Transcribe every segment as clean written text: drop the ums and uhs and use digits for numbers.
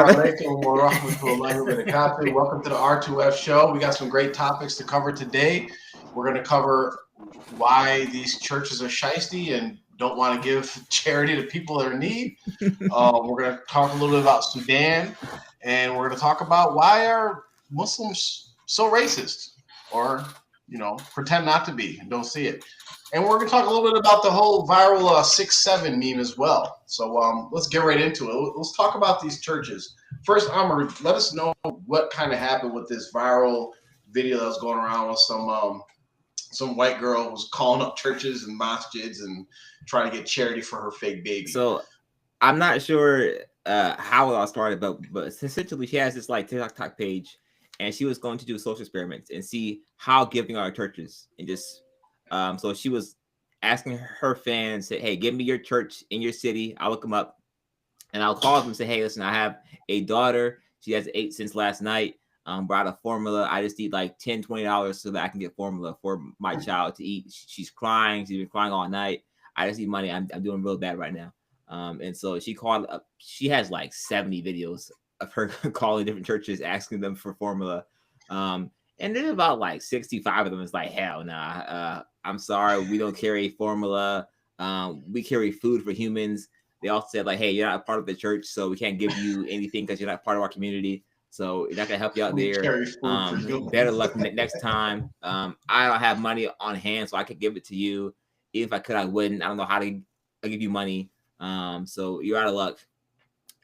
brother. Welcome to the R2F show. We got some great topics to cover today. We're going to cover why these churches are shiesty and don't want to give charity to people that are in need. We're going to talk a little bit about Sudan, and we're going to talk about why are Muslims so racist, or pretend not to be and don't see it. And we're going to talk a little bit about the whole viral 6-7 meme as well. So let's get right into it. Let's talk about these churches. First, Amr, let us know what kind of happened with this viral video that was going around with some white girl who was calling up churches and masjids and trying to get charity for her fake baby. So I'm not sure how it all started, but essentially she has this like TikTok page, and she was going to do social experiments and see how giving are churches, and just so she was asking her fans, say, hey, give me your church in your city. I'll look them up and I'll call them and say, hey, listen, I have a daughter. She has ate since last night. Brought a formula. I just need like $10, $20 so that I can get formula for my child to eat. She's crying. She's been crying all night. I just need money. I'm doing real bad right now. And so she called up. She has like 70 videos of her calling different churches, asking them for formula. And there's about like 65 of them. It's like, hell nah. I'm sorry, we don't carry formula. We carry food for humans. They also said like, hey, you're not a part of the church, so we can't give you anything because you're not part of our community. So we're not gonna help you out there. Better luck next time. I don't have money on hand, so I could give it to you. Even if I could, I wouldn't. I don't know how to give you money. So you're out of luck.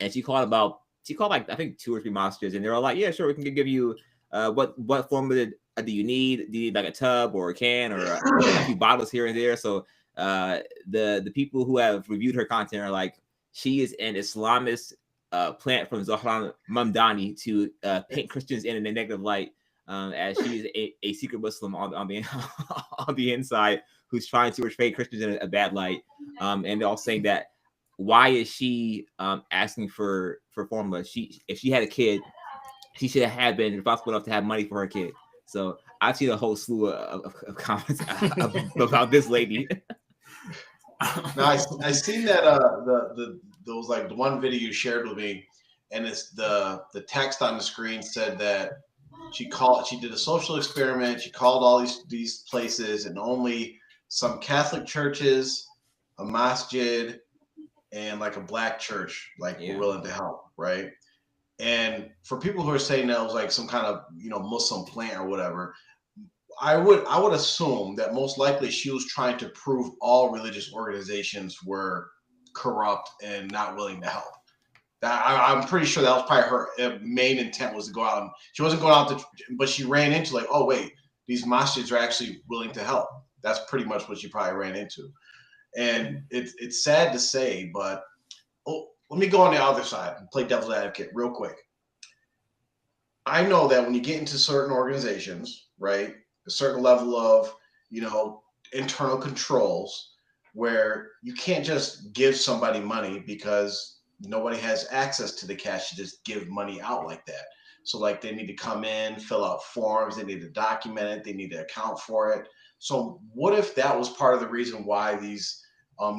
And she called like I think 2 or 3 monsters, and they're all like, yeah, sure, we can give you what formula do you need? Do you need like a tub or a can or a few bottles here and there? So the people who have reviewed her content are like, she is an Islamist plant from Zohran Mamdani to paint Christians in a negative light, as she is a secret Muslim on the on the inside who's trying to portray Christians in a bad light. And they're all saying that why is she asking for formula? If she had a kid, she should have been responsible enough to have money for her kid. So I've seen a whole slew of comments about this lady. Now I seen that there was like the one video you shared with me, and it's the text on the screen said that she did a social experiment. She called all these places, and only some Catholic churches, a masjid, and like a black church were willing to help, right? And for people who are saying that it was like some kind of Muslim plant or whatever, I would assume that most likely she was trying to prove all religious organizations were corrupt and not willing to help. I'm pretty sure that was probably her main intent, was to go out, and she wasn't going out but she ran into like, oh wait, these masjids are actually willing to help. That's pretty much what she probably ran into. And it's sad to say, but let me go on the other side and play devil's advocate real quick. I know that when you get into certain organizations, right, a certain level of, internal controls, where you can't just give somebody money because nobody has access to the cash to just give money out like that. So like they need to come in, fill out forms, they need to document it, they need to account for it. So what if that was part of the reason why these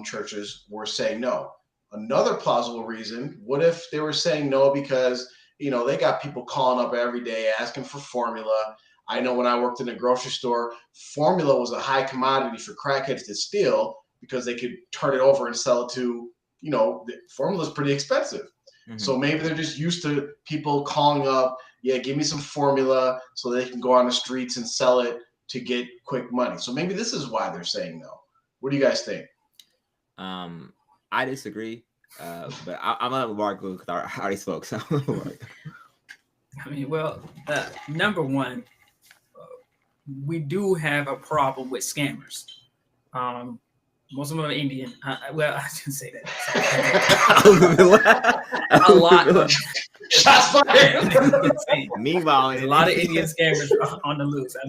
churches were saying no? Another plausible reason, what if they were saying no because, they got people calling up every day asking for formula. I know when I worked in a grocery store, formula was a high commodity for crackheads to steal because they could turn it over and sell it to, formula is pretty expensive. Mm-hmm. So maybe they're just used to people calling up, yeah, give me some formula so they can go on the streets and sell it to get quick money. So maybe this is why they're saying no. What do you guys think? I disagree, but I'm gonna let Mark go because I already spoke. So, I mean, well, number one, we do have a problem with scammers. Most of them are Indian. Well, I shouldn't say that. A lot of shots fired. Meanwhile, a lot of Indian scammers on the loose. I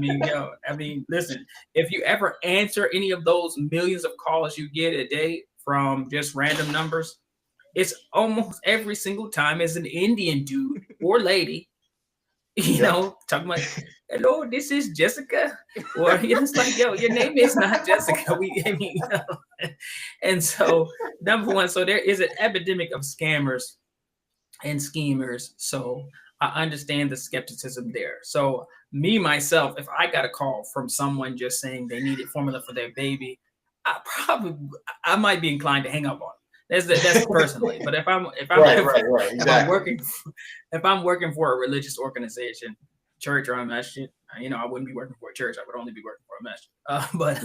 mean, listen, if you ever answer any of those millions of calls you get a day from just random numbers, it's almost every single time as an Indian dude or lady, talking about, hello, this is Jessica. Or it's like, yo, your name is not Jessica. And so, number one, so there is an epidemic of scammers and schemers. So I understand the skepticism there. So me myself, if I got a call from someone just saying they needed formula for their baby, I might be inclined to hang up on them. That's personally. But if I'm Right. Exactly. If I'm working for a religious organization, church or a masjid, I wouldn't be working for a church. I would only be working for a masjid. But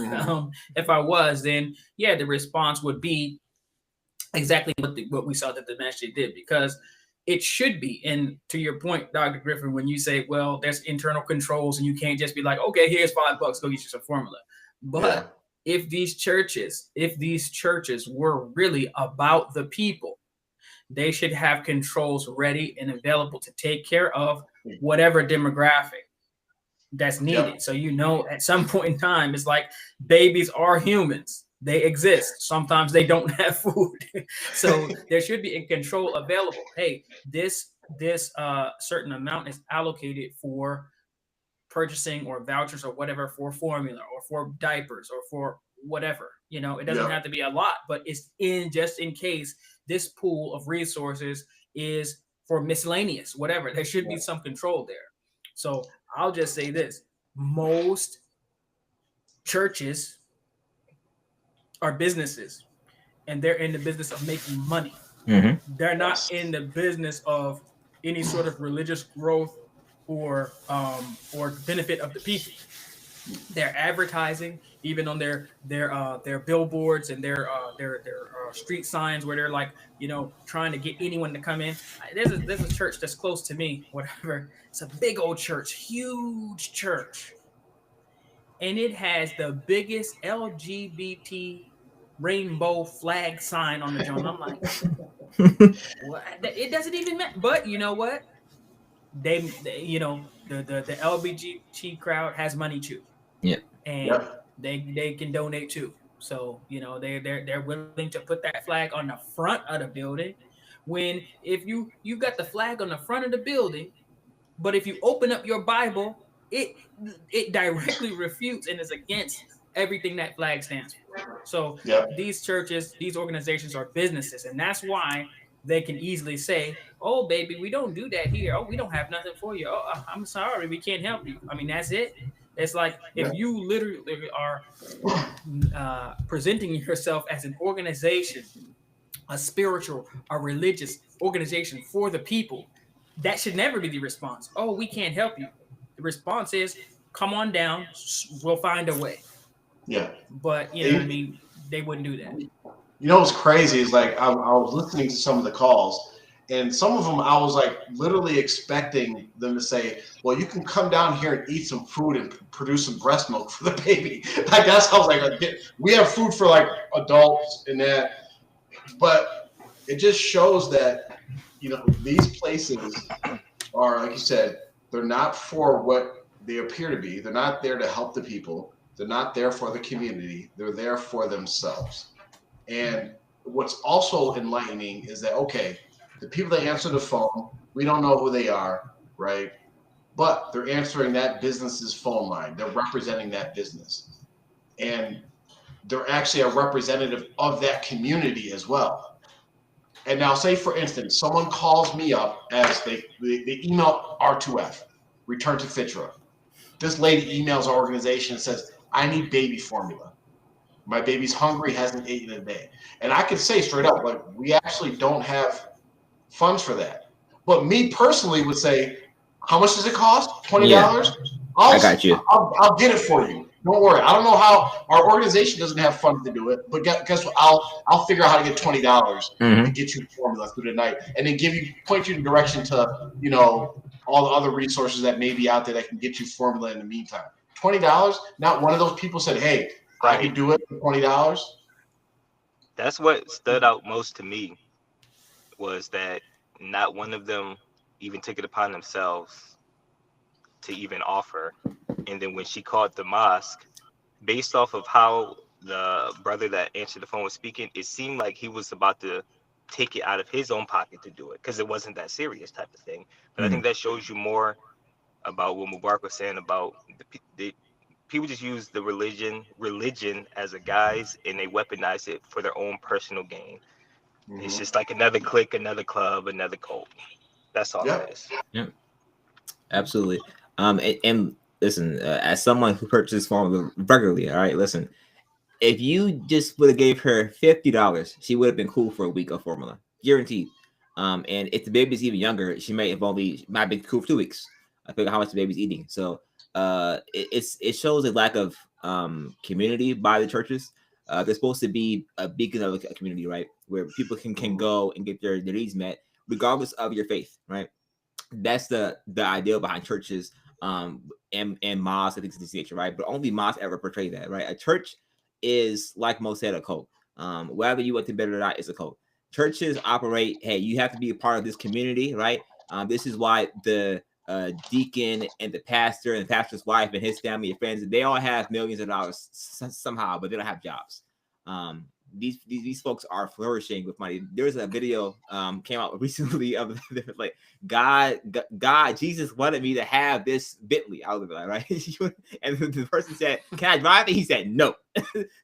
if I was, then yeah, the response would be exactly what we saw that the masjid did, because it should be. And to your point, Dr. Griffin, when you say, well, there's internal controls and you can't just be like, okay, here's $5, go get you some formula. But if these churches were really about the people, they should have controls ready and available to take care of whatever demographic that's needed. So, at some point in time, it's like babies are humans. They exist. Sometimes they don't have food. So there should be a control available. Hey, this certain amount is allocated for purchasing or vouchers or whatever for formula or for diapers or for whatever. It doesn't have to be a lot, but it's just in case this pool of resources is for miscellaneous, whatever. There should be some control there. So I'll just say this. Most churches are businesses, and they're in the business of making money. Mm-hmm. They're not in the business of any sort of religious growth or benefit of the people. They're advertising, even on their billboards and their street signs, where they're like, trying to get anyone to come in. There's a church that's close to me, whatever. It's a big old church, huge church, and it has the biggest LGBT rainbow flag sign on the joint. I'm like, what? It doesn't even matter. But you know what? They the LGBT crowd has money too. Yeah. And they can donate too. So they're willing to put that flag on the front of the building. When if you got the flag on the front of the building, but if you open up your Bible, it directly refutes and is against everything that flag stands for. So these churches, these organizations are businesses, and that's why they can easily say, "Oh, baby, we don't do that here. Oh, we don't have nothing for you. Oh, I'm sorry, we can't help you." I mean, that's it. It's like if you literally are presenting yourself as an organization, a spiritual, a religious organization for the people, that should never be the response. Oh, we can't help you. The response is, come on down. We'll find a way. Yeah. But, what I mean? They wouldn't do that. What's crazy is like I was listening to some of the calls, and some of them I was like literally expecting them to say, well, you can come down here and eat some food and produce some breast milk for the baby. Like that's how I was like, we have food for like adults and that. But it just shows that, these places are, like you said, they're not for what they appear to be. They're not there to help the people. They're not there for the community. They're there for themselves. And what's also enlightening is that, okay, the people that answer the phone, we don't know who they are, right? But they're answering that business's phone line. They're representing that business. And they're actually a representative of that community as well. And now say, for instance, someone calls me up as they email R2F, Return to Fitra. This lady emails our organization and says, I need baby formula. My baby's hungry, hasn't eaten in a day. And I can say straight up, like, we actually don't have funds for that. But me personally would say, how much does it cost? $20? Yeah. I got you. I'll get it for you. Don't worry. I don't know how our organization doesn't have funds to do it, but guess what? I'll figure out how to get $20 and get you formula through the night, and then point you in direction to all the other resources that may be out there that can get you formula in the meantime. $20? Not one of those people said, "Hey, I can do it for $20." That's what stood out most to me, was that not one of them even took it upon themselves to even offer. And then when she called the mosque, based off of how the brother that answered the phone was speaking, it seemed like he was about to take it out of his own pocket to do it, because it wasn't that serious type of thing. But I think that shows you more about what Mubarak was saying about the people just use the religion as a guise, and they weaponize it for their own personal gain. It's just like another clique, another club, another cult. That's all it is. Yeah, absolutely. And listen, as someone who purchases formula regularly, all right, listen, if you just would have gave her $50, she would have been cool for a week of formula, guaranteed. And if the baby's even younger, she might be cool for 2 weeks. I figure how much the baby's eating. So it shows a lack of community by the churches. They're supposed to be a beacon of a community, right, where people can go and get their needs met, regardless of your faith, right? That's the ideal behind churches and mosques and things of this nature, right? But only mosques ever portray that, right? A church is, like Mo said, a cult. Whether you want to bet it or not, it's a cult. Churches operate, hey, you have to be a part of this community, right? This is why the deacon and the pastor and the pastor's wife and his family and friends, they all have millions of dollars somehow, but they don't have jobs. These folks are flourishing with money. There's a video came out recently of like God, Jesus wanted me to have this Bentley. I was like, right? And the person said, "Can I drive it?" He said, "No."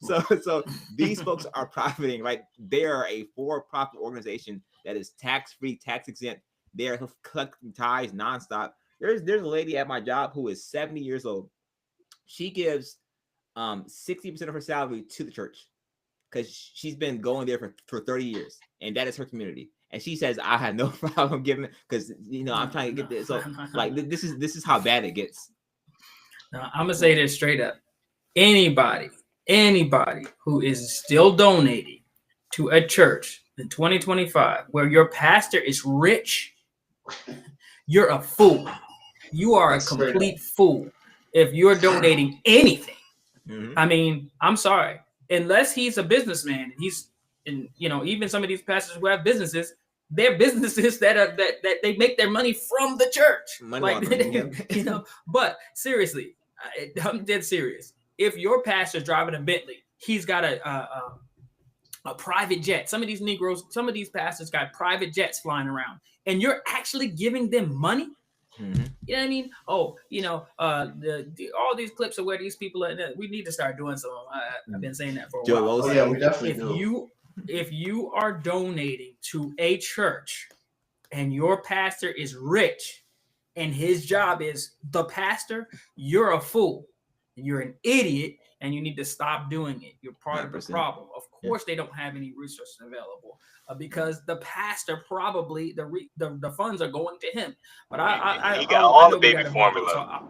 so these folks are profiting, right? They are a for-profit organization that is tax-free, tax-exempt. They are collecting tithes nonstop. There's a lady at my job who is 70 years old. She gives 60% of her salary to the church, because she's been going there for 30 years, and that is her community. And she says, I have no problem giving it, because I'm trying to get this. So like this is how bad it gets. Now, I'm gonna say this straight up. Anybody who is still donating to a church in 2025 where your pastor is rich, you're a fool. You are a complete fool if you're donating anything. Mm-hmm. I mean, I'm sorry. Unless he's a businessman, even some of these pastors who have businesses, they're businesses that they make their money from the church. But seriously, I'm dead serious. If your pastor's driving a Bentley, he's got a private jet. Some of these pastors got private jets flying around, and you're actually giving them money. Mm-hmm. You know what I mean? Oh, all these clips of where these people are. We need to start doing some. I've been saying that for a while. Oh, yeah, we definitely do. If you are donating to a church and your pastor is rich and his job is the pastor, you're a fool. You're an idiot, and you need to stop doing it. You're part 100%. Of the problem. Of course, they don't have any resources available because the pastor probably the funds are going to him. But he got all the baby formula.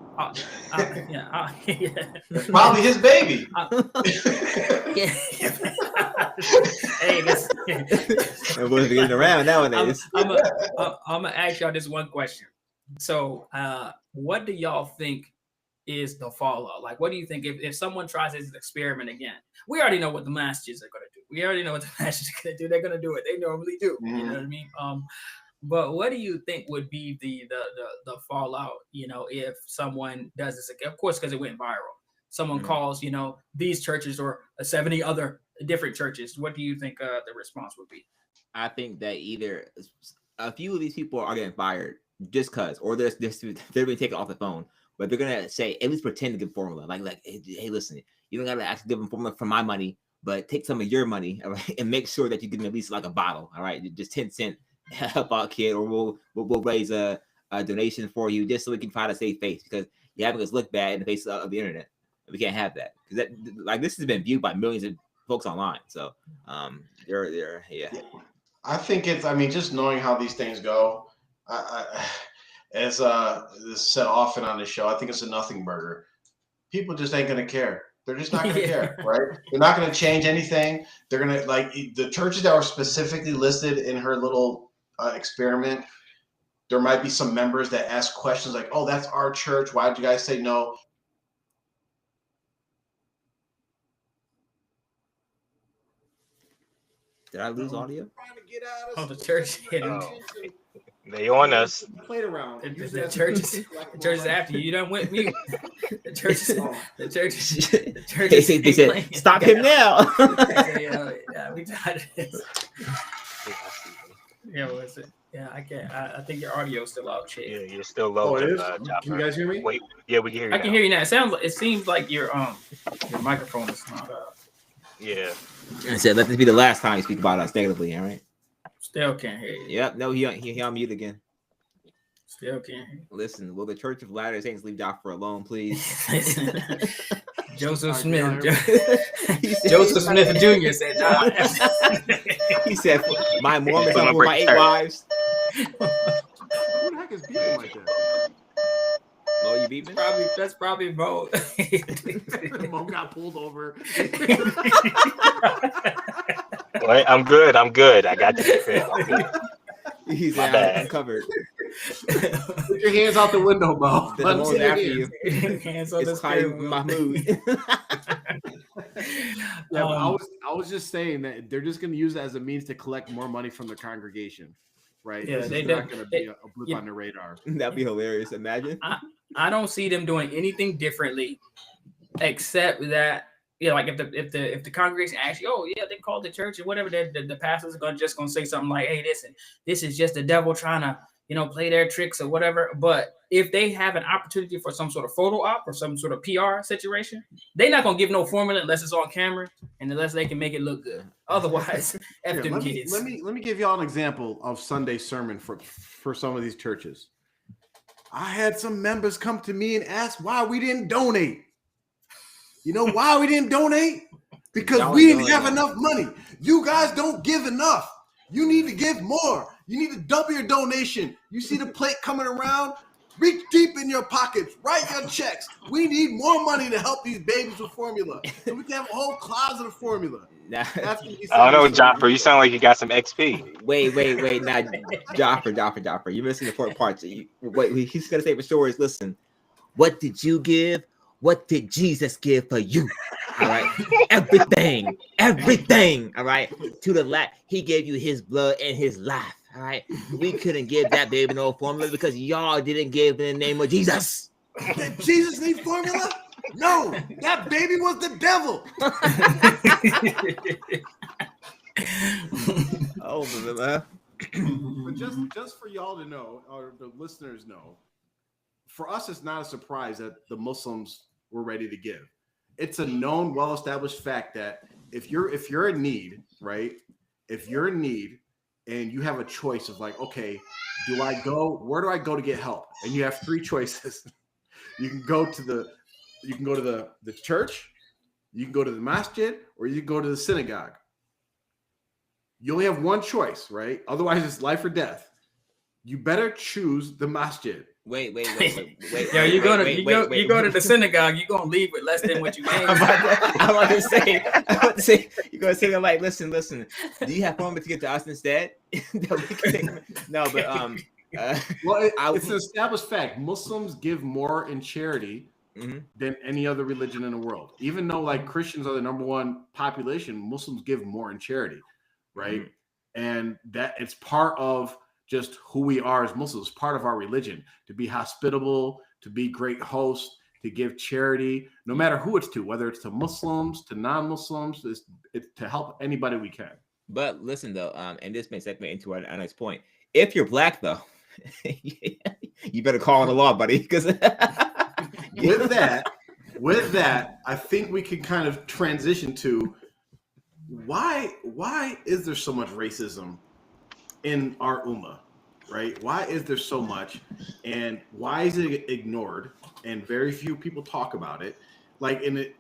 Probably his baby. Hey, everyone's getting around nowadays. I'm gonna ask y'all this one question. So, what do y'all think is the fallout? Like, what do you think if someone tries this experiment again? We already know what the masters are going to do. We already know what the masters are going to do. They're going to do it. They normally do. Mm-hmm. You know what I mean? But what do you think would be the fallout? If someone does this again, of course, because it went viral. Someone calls, these churches or 70 other different churches. What do you think the response would be? I think that either a few of these people are getting fired just because, or they're being taken off the phone. But they're gonna say, at least pretend to give formula. Like, hey, listen, you don't gotta actually give them formula for my money, but take some of your money, all right, and make sure that you give them at least like a bottle, all right, just 10 cents, help out kid, or we'll raise a donation for you just so we can try to save face, because you're having us look bad in the face of the internet. We can't have that, because this has been viewed by millions of folks online. So they're I think just knowing how these things go, as is said often on the show, I think it's a nothing burger. People just ain't gonna care. They're just not gonna care, right? They're not gonna change anything. They're gonna, like, the churches that were specifically listed in her little experiment. There might be some members that ask questions like, "Oh, that's our church. Why did you guys say no?" Did I lose audio? The church. They on us. Played around. The church is after you. You done went mute. The church. They said, "Stop him now." We tried this. Yeah, I can't. I think your audio is still out, Chase. Yeah, you're still low. Oh, it is? Can you guys hear me? Wait, yeah, we can hear you. I can hear you now. It seems like your microphone is not up. Yeah. I said, let this be the last time you speak about us negatively, all right? Still can't hear you. Yep. No, he on mute again. Still can't hear you. Listen, will the Church of Latter-day Saints leave Joffrey alone, please? Joseph Sorry, Smith. Joseph Smith Jr. said, "Nah." He said, "My Mormons have my 8 wives." Who the heck is beeping like that? Oh, you beeping? That's probably Mo. Mo got pulled over. Wait, I'm good. I got you. He's uncovered. Put your hands out the window, Mo. The Mo's after you. Hands on the It's steering Mahmoud. Yeah, but I was just saying that they're just going to use it as a means to collect more money from the congregation, right? Yeah, this is not going to be a blip on the radar. That'd be hilarious. Imagine. I don't see them doing anything differently, except that like if the congregation asks you, oh yeah, they called the church or whatever, the pastors are just gonna say something like, hey, listen, this is just the devil trying to play their tricks or whatever. But if they have an opportunity for some sort of photo op or some sort of PR situation, they're not gonna give no formula unless it's on camera and unless they can make it look good. Otherwise, F them kids. Let me give y'all an example of Sunday sermon for some of these churches. I had some members come to me and ask why we didn't donate. You know why we didn't donate? Because we didn't have enough money. You guys don't give enough. You need to give more. You need to double your donation. You see the plate coming around? Reach deep in your pockets. Write your checks. We need more money to help these babies with formula. So we can have a whole closet of formula. I don't know, Jopper. You sound like you got some XP. Wait. Now, Jopper. You're missing the important parts. What he's going to say for sure is, listen, what did you give? What did Jesus give for you? All right. Everything. All right. To the last, he gave you his blood and his life. All right. We couldn't give that baby no formula because y'all didn't give in the name of Jesus. Did Jesus need formula? No, that baby was the devil. Oh, man. But just for y'all to know, or the listeners know, for us, it's not a surprise that the Muslims were ready to give. It's a known, well-established fact that if you're in need, right? If you're in need and you have a choice of like, okay, where do I go to get help? And you have 3 choices. You can go to the church, you can go to the masjid, or you can go to the synagogue. You only have one choice, right? Otherwise, it's life or death. You better choose the masjid. Wait. Yo, you go to the synagogue, you're gonna leave with less than what you gave. I'm about to say, you're gonna say like, listen. Do you have formula to get to us instead? No, but it's an established fact. Muslims give more in charity than any other religion in the world. Even though like Christians are the number 1 population, Muslims give more in charity, right? And that it's part of just who we are as Muslims, part of our religion, to be hospitable, to be great hosts, to give charity, no matter who it's to, whether it's to Muslims, to non-Muslims, it's to help anybody we can. But listen though, and this may segue into our next point. If you're black though, you better call on the law, buddy. Because with that, I think we can kind of transition to why is there so much racism in our ummah, right? Why is there so much, and why is it ignored? And very few people talk about it. Like and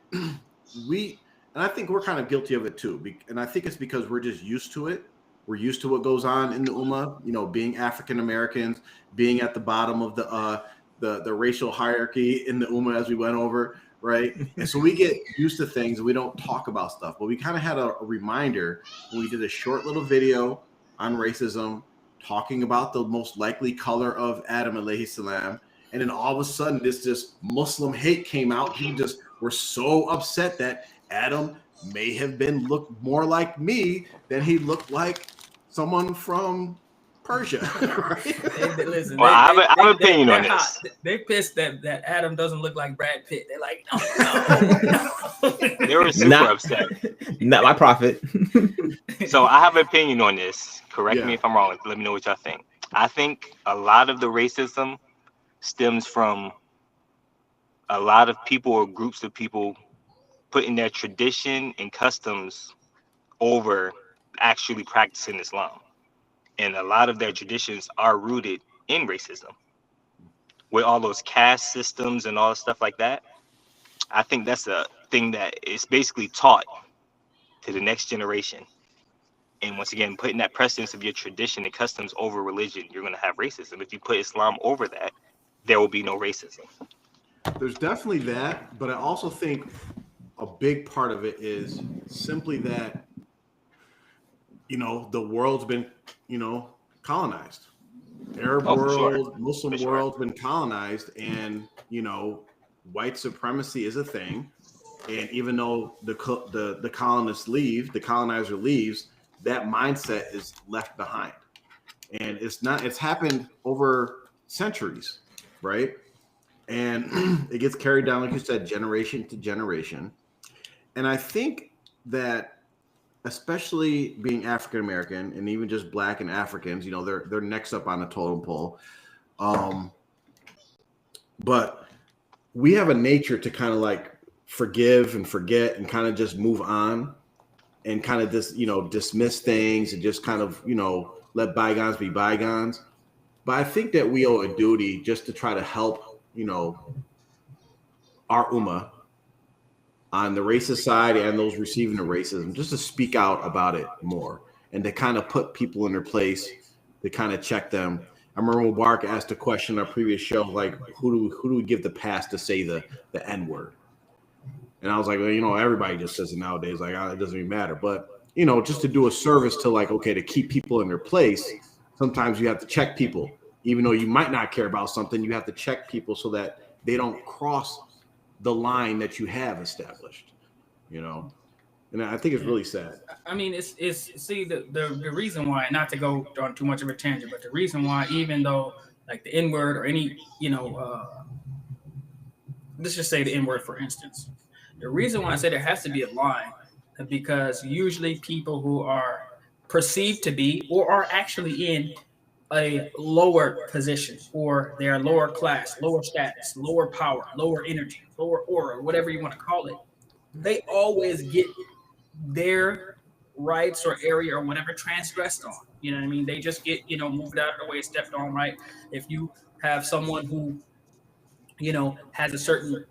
I think we're kind of guilty of it too. And I think it's because we're just used to it. We're used to what goes on in the ummah. Being African Americans, being at the bottom of the racial hierarchy in the ummah, as we went over, right? And so we get used to things and we don't talk about stuff. But we kind of had a reminder when we did a short little video on racism, talking about the most likely color of Adam alayhi salam, and then all of a sudden this Muslim hate came out. People just were so upset that Adam may have looked more like me than he looked like someone from Persia. Right? Listen, I have an opinion on this. They pissed that Adam doesn't look like Brad Pitt. They're like, no. They were super upset. Not my prophet. So I have an opinion on this. Correct me if I'm wrong. Let me know what y'all think. I think a lot of the racism stems from a lot of people or groups of people putting their tradition and customs over actually practicing Islam. and a lot of their traditions are rooted in racism, with all those caste systems and all stuff like that. I think that's a thing that is basically taught to the next generation. And once again, putting that precedence of your tradition and customs over religion, you're going to have racism. If you put Islam over that, there will be no racism. There's definitely that, but I also think a big part of it is simply that, the world's been, colonized. Arab world, Muslim world's been colonized, and white supremacy is a thing. And even though the colonists leave, the colonizer leaves, that mindset is left behind. And it's happened over centuries, right? And it gets carried down, like you said, generation to generation. And I think that, especially being African American and even just Black and Africans, they're next up on the totem pole. But we have a nature to kind of like forgive and forget and kind of just move on and kind of just, dismiss things and just kind of, let bygones be bygones. But I think that we owe a duty just to try to help, our Ummah on the racist side and those receiving the racism, just to speak out about it more and to kind of put people in their place, to kind of check them. I remember when Mark asked a question on our previous show, like, who do we give the pass to say the N-word? And I was like, well, everybody just says it nowadays. Like, it doesn't even matter. But, just to do a service to like, okay, to keep people in their place, sometimes you have to check people. Even though you might not care about something, you have to check people so that they don't cross the line that you have established, And I think it's really sad. I mean, it's see the reason why, not to go on too much of a tangent, but the reason why, even though like the N-word or any, let's just say the N-word, for instance, the reason why I say there has to be a line is because usually people who are perceived to be or are actually in a lower position, or they're lower class, lower status, lower power, lower energy, lower aura, whatever you want to call it, they always get their rights or area or whatever transgressed on. You know what I mean? They just get, moved out of the way, stepped on, right? If you have someone who, has a certain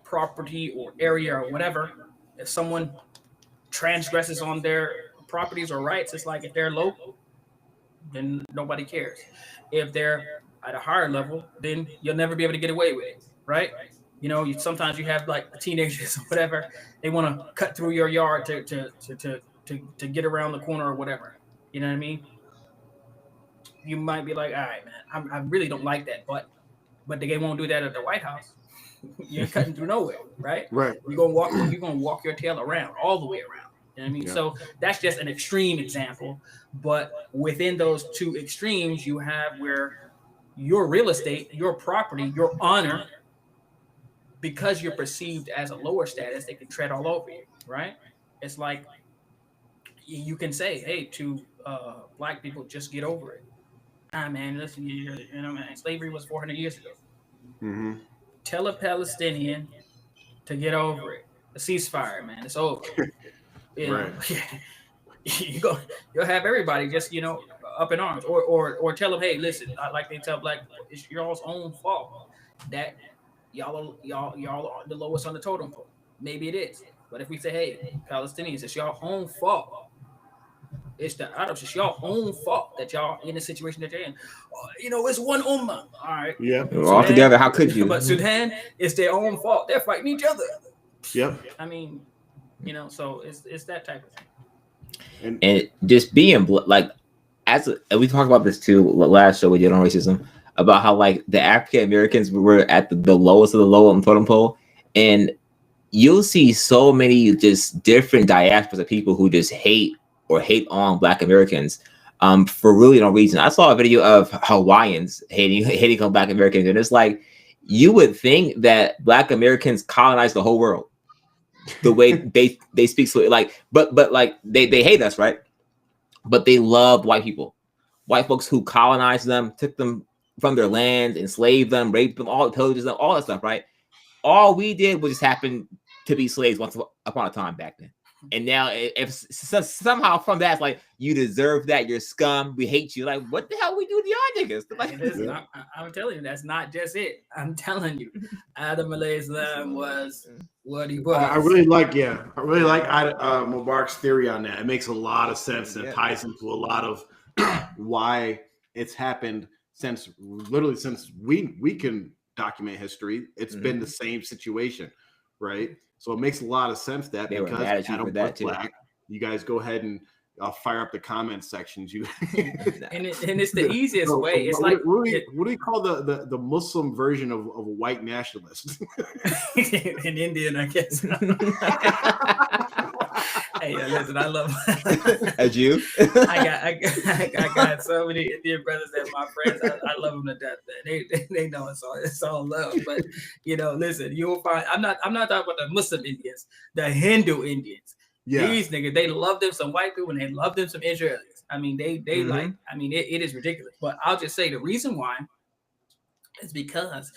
property or area or whatever, if someone transgresses on their properties or rights, it's like if they're low, then nobody cares. If they're at a higher level, then you'll never be able to get away with it, right? Sometimes you have like teenagers or whatever, they want to cut through your yard to get around the corner or whatever. You know what I mean? You might be like, all right, man, I really don't like that, but they won't do that at the White House. You're cutting through nowhere, right? Right. You're gonna walk your tail around all the way around. You know what I mean? Yeah. So that's just an extreme example. But within those two extremes, you have where your real estate, your property, your honor, because you're perceived as a lower status, they can tread all over you, right? It's like you can say, hey, to Black people, just get over it. Man, listen, man, slavery was 400 years ago. Mm-hmm. Tell a Palestinian to get over it. A ceasefire, man, it's over. Right. You'll have everybody just up in arms, or tell them, hey, listen, like they tell Black people, it's y'all's own fault that y'all are the lowest on the totem pole. Maybe it is, but if we say, hey, Palestinians, it's y'all own fault. It's y'all own fault that y'all in the situation that you're in. It's one ummah. All right. Yeah. All together. How could you? But Sudan, it's their own fault. They're fighting each other. Yep. I mean, so it's that type of thing. And just being like, we talked about this too last show we did on racism, about how like the African Americans were at the lowest of the low on the totem pole, and you'll see so many just different diasporas of people who just hate on Black Americans for really no reason. I saw a video of Hawaiians hating on Black Americans, and it's like, you would think that Black Americans colonized the whole world the way they speak. So like, but like they hate us, right? But they loved white people, white folks who colonized them, took them from their land, enslaved them, raped them, all pillages them, all that stuff, right? All we did was just happen to be slaves once upon a time back then. And now, if somehow from that, it's like you deserve that, you're scum, we hate you. Like, what the hell we do to y'all niggas? Like, I'm telling you, that's not just it. I'm telling you, Adam alayhi salam was what he was. I really like Mubarak's theory on that. It makes a lot of sense and ties into a lot of why it's happened since we can document history. It's been the same situation, right? So it makes a lot of sense that because Adam was black, you guys go ahead and fire up the comment sections. You and it's the easiest way. It's like what do you call the Muslim version of a white nationalist? An Indian, I guess. Hey, listen, I love a Jew. I got so many Indian brothers that my friends. I love them to death. They know it's all love. But listen, you'll find I'm not talking about the Muslim Indians, the Hindu Indians. Yeah. These niggas, they love them some white people and they love them some Israelis. I mean, they like. I mean, it is ridiculous. But I'll just say the reason why is because,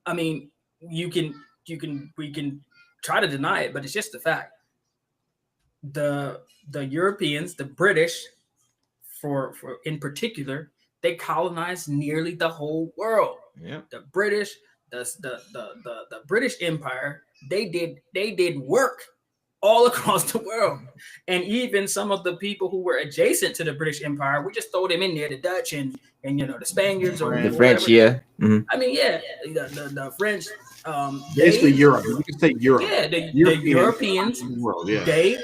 I mean, we can try to deny it, but it's just the fact. The Europeans, the British, for in particular, they colonized nearly the whole world. Yeah. The British, the British Empire, they did work all across the world. And even some of the people who were adjacent to the British Empire, we just throw them in there, the Dutch and the Spaniards or the French, yeah. Mm-hmm. I mean, yeah, the French. Basically Europe. You can say Europe. Yeah, the Europeans, world, yeah. They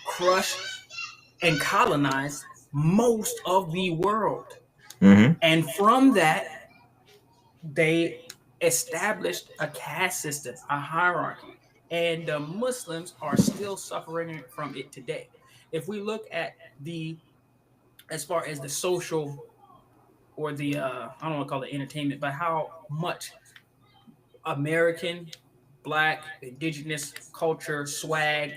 crushed and colonized most of the world. Mm-hmm. And from that, they established a caste system, a hierarchy. And the Muslims are still suffering from it today. If we look at as far as the social or the, I don't want to call it entertainment, but how much American, Black, indigenous culture, swag,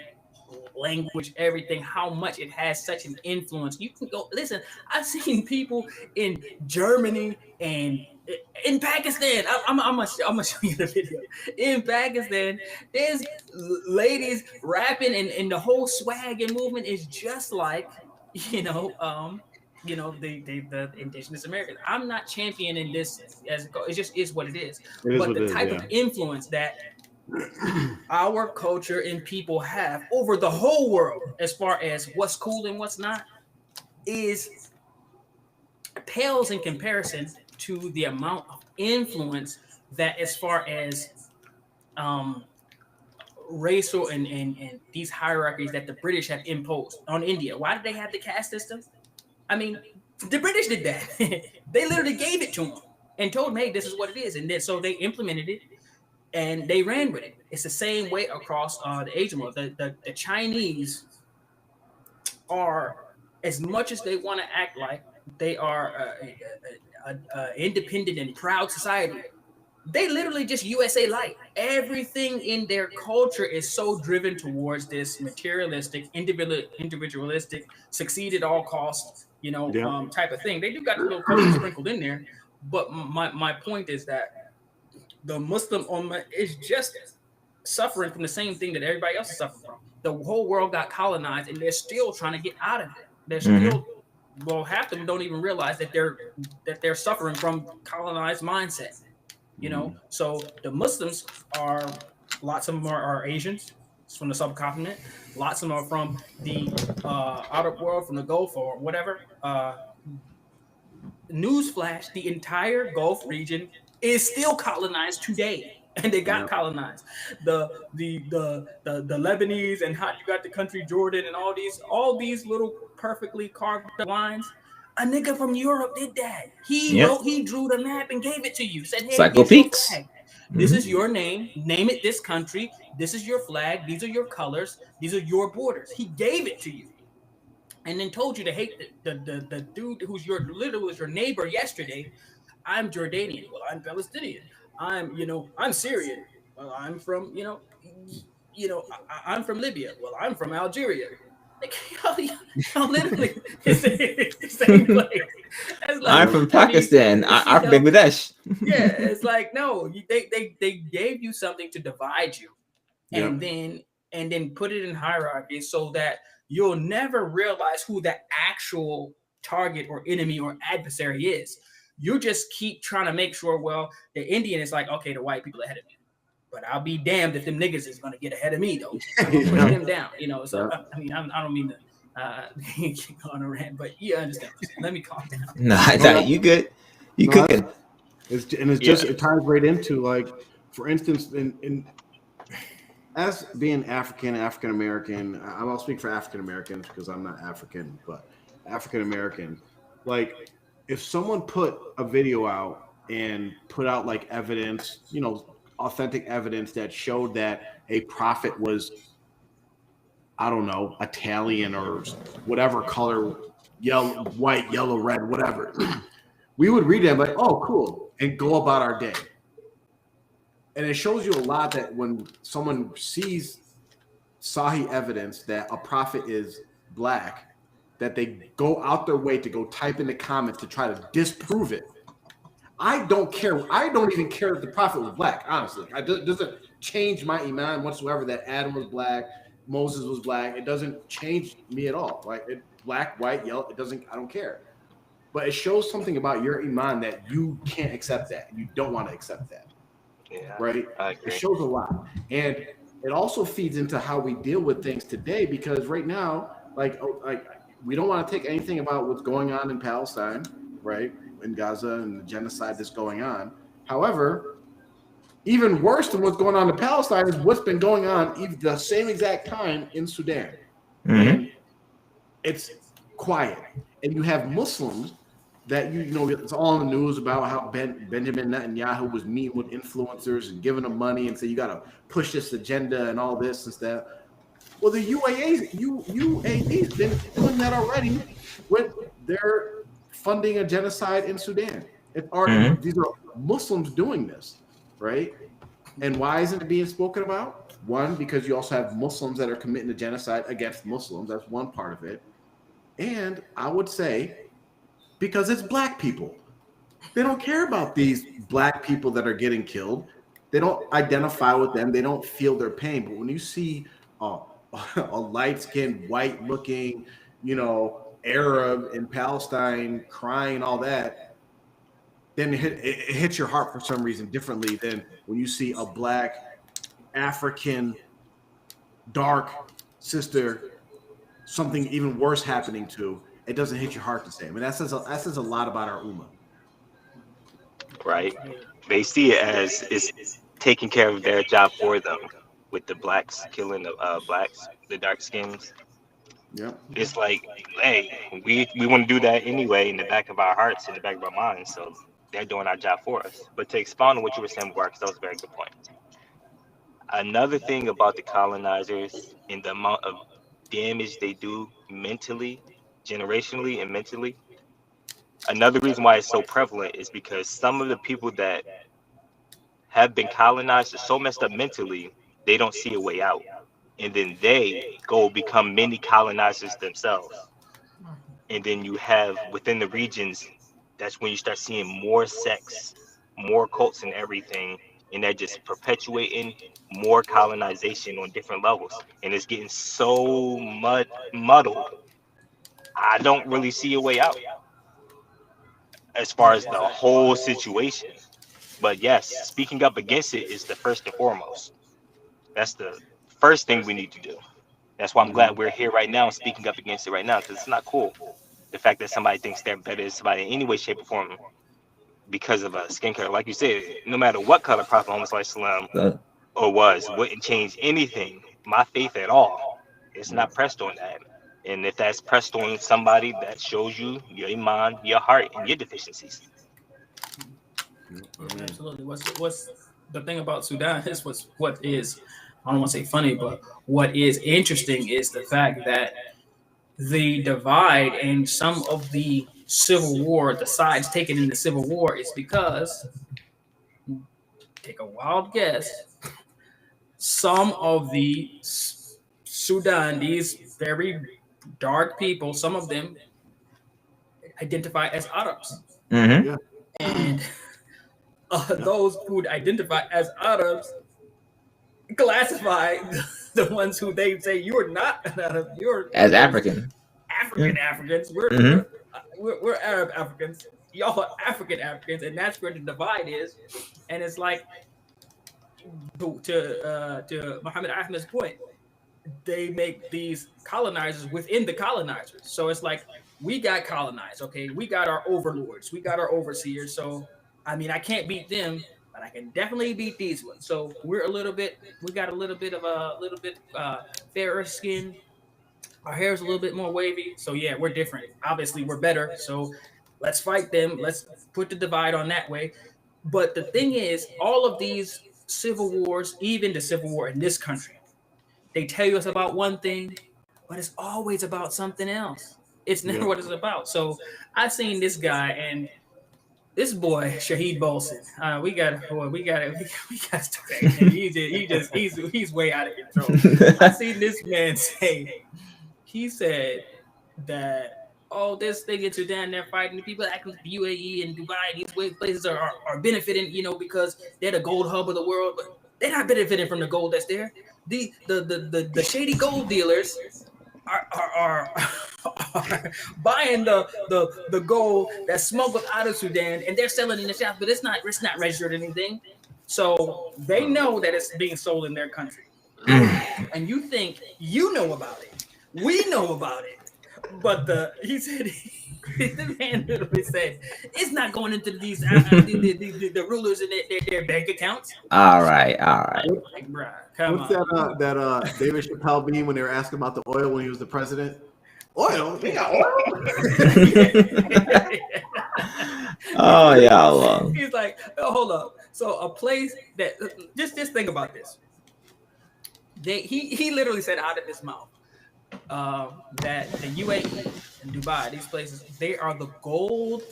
language, everything, how much it has such an influence. You can go, listen, I've seen people in Germany and in Pakistan. I'm gonna show you the video. In Pakistan, there's ladies rapping and the whole swag and movement is just like, the indigenous Americans. I'm not championing this as it just is what it is. But the type of influence that our culture and people have over the whole world, as far as what's cool and what's not, pales in comparison to the amount of influence that, as far as racial and these hierarchies that the British have imposed on India. Why did they have the caste system? I mean, the British did that. They literally gave it to them and told them, hey, this is what it is. And then so they implemented it and they ran with it. It's the same way across the Asian world. The Chinese are, as much as they want to act like they are an independent and proud society, they literally just USA light. Everything in their culture is so driven towards this materialistic, individualistic, succeed at all costs, type of thing. They do got a little culture sprinkled in there, but my point is that the Muslim Ummah is just suffering from the same thing that everybody else is suffering from. The whole world got colonized, and they're still trying to get out of it. They're still, well, half of them don't even realize that they're suffering from colonized mindset. So the Muslims are, lots of them are Asians from the subcontinent. Lots of them are from the Arab world, from the Gulf or whatever. Newsflash: the entire Gulf region is still colonized today, and they got colonized. The Lebanese, and how you got the country Jordan and all these little perfectly carved lines. A nigga from Europe did that. He drew the map and gave it to you. Said, hey, Psycho Peaks. This is your name. Name it this country. This is your flag. These are your colors. These are your borders. He gave it to you, and then told you to hate the dude who's your neighbor yesterday. I'm Jordanian. Well, I'm Palestinian. I'm Syrian. Well, I'm from I'm from Libya. Well, I'm from Algeria. Like, y'all literally the same place. Like, I'm from Pakistan. I'm from Bangladesh. Yeah, it's like, no, they gave you something to divide you, and then and then put it in hierarchy so that you'll never realize who the actual target or enemy or adversary is. You just keep trying to make sure, well, the Indian is like, okay, the white people ahead of me. But I'll be damned if them niggas is going to get ahead of me, though. I'm going to push them down, you know. So, I mean, I don't mean to keep on a rant, but you understand. Let me calm down. No, you good. You cooking. It ties right into, like, for instance, in as being African American, I'll speak for African Americans because I'm not African, but African American, like, if someone put a video out and put out like evidence, you know, authentic evidence that showed that a prophet was, I don't know, Italian or whatever color, yellow, white, yellow, red, whatever, we would read that like, oh, cool, and go about our day. And it shows you a lot that when someone sees Sahih evidence that a prophet is black, that they go out their way to go type in the comments to try to disprove it. I don't care. I don't even care if the prophet was black, honestly. It doesn't change my iman whatsoever that Adam was black, Moses was black. It doesn't change me at all. Like, black, white, yellow, it doesn't, I don't care. But it shows something about your iman that you can't accept that. You don't want to accept that. Yeah, right? It shows a lot. And it also feeds into how we deal with things today, because right now, like we don't want to take anything about what's going on in Palestine, right? In Gaza and the genocide that's going on. However, even worse than what's going on in Palestine is what's been going on even the same exact time in Sudan. And it's quiet. And you have Muslims that, you know, it's all in the news about how Benjamin Netanyahu was meeting with influencers and giving them money and say, you got to push this agenda and all this and stuff. Well, the UAE's been doing that already with their funding a genocide in Sudan. These are Muslims doing this, right? And why isn't it being spoken about? One, because you also have Muslims that are committing a genocide against Muslims. That's one part of it. And I would say because it's black people. They don't care about these black people that are getting killed. They don't identify with them. They don't feel their pain. But when you see a light-skinned, white-looking, you know, Arab in Palestine crying, all that, then it hits your heart for some reason differently than when you see a black, African, dark sister, something even worse happening to. It doesn't hit your heart the same. And that says a lot about our ummah. Right. They see it as it's taking care of their job for them, with the blacks killing the blacks, the dark skins. Yep. It's like, hey, we want to do that anyway in the back of our hearts, in the back of our minds. So they're doing our job for us. But to expound on what you were saying, Mark, that was a very good point. Another thing about the colonizers and the amount of damage they do mentally, generationally and mentally. Another reason why it's so prevalent is because some of the people that have been colonized are so messed up mentally, they don't see a way out. And then they go become mini colonizers themselves. And then you have within the regions, that's when you start seeing more sects, more cults and everything. And they're just perpetuating more colonization on different levels. And it's getting so muddled. I don't really see a way out as far as the whole situation. But yes, speaking up against it is the first and foremost. That's the first thing we need to do. That's why I'm glad we're here right now, speaking up against it right now, because it's not cool. The fact that somebody thinks they're better than somebody in any way, shape, or form because of a skin color. Like you said, no matter what color Prophet Muhammad Sallallahu or was, wouldn't change anything, my faith at all. It's not pressed on that. And if that's pressed on somebody, that shows you your iman, your heart, and your deficiencies. Absolutely. What's the thing about Sudan is what is, I don't want to say funny, but what is interesting is the fact that the divide and some of the civil war, the sides taken in the civil war, is because, take a wild guess, some of the Sudan, these very dark people, some of them identify as Arabs. Mm-hmm. And those who identify as Arabs classify the ones who they say you're not, you're as African. Africans. We're Arab Africans. Y'all are African Africans, and that's where the divide is. And it's like to Muhammad Ahmed's point, they make these colonizers within the colonizers. So it's like we got colonized, okay? We got our overlords, we got our overseers. So I mean, I can't beat them, but I can definitely beat these ones. So we got a little bit fairer skin. Our hair is a little bit more wavy. So yeah, we're different. Obviously, we're better. So let's fight them. Let's put the divide on that way. But the thing is, all of these civil wars, even the civil war in this country, they tell you it's about one thing, but it's always about something else. It's never what it's about. So I seen this guy and this boy, Shaheed Bolson. We got to start. He's way out of control. I seen this man say, he said that, oh, this thing in Sudan, they're fighting the people acting like the UAE and Dubai. These places are benefiting, because they're the gold hub of the world, but they're not benefiting from the gold that's there. The shady gold dealers are buying the gold that's smuggled out of Sudan, and they're selling in the shops, but it's not registered anything. So they know that it's being sold in their country. And you think you know about it. We know about it. But the man literally said it's not going into these the rulers and their bank accounts. All right. Like, bruh, come What's on. that David Chappelle meme when they were asking about the oil when he was the president? Oil? They got oil? Oh yeah. Well. He's like, oh, hold up. So a place that just think about this. He literally said out of his mouth that the UAE and Dubai, these places, they are the gold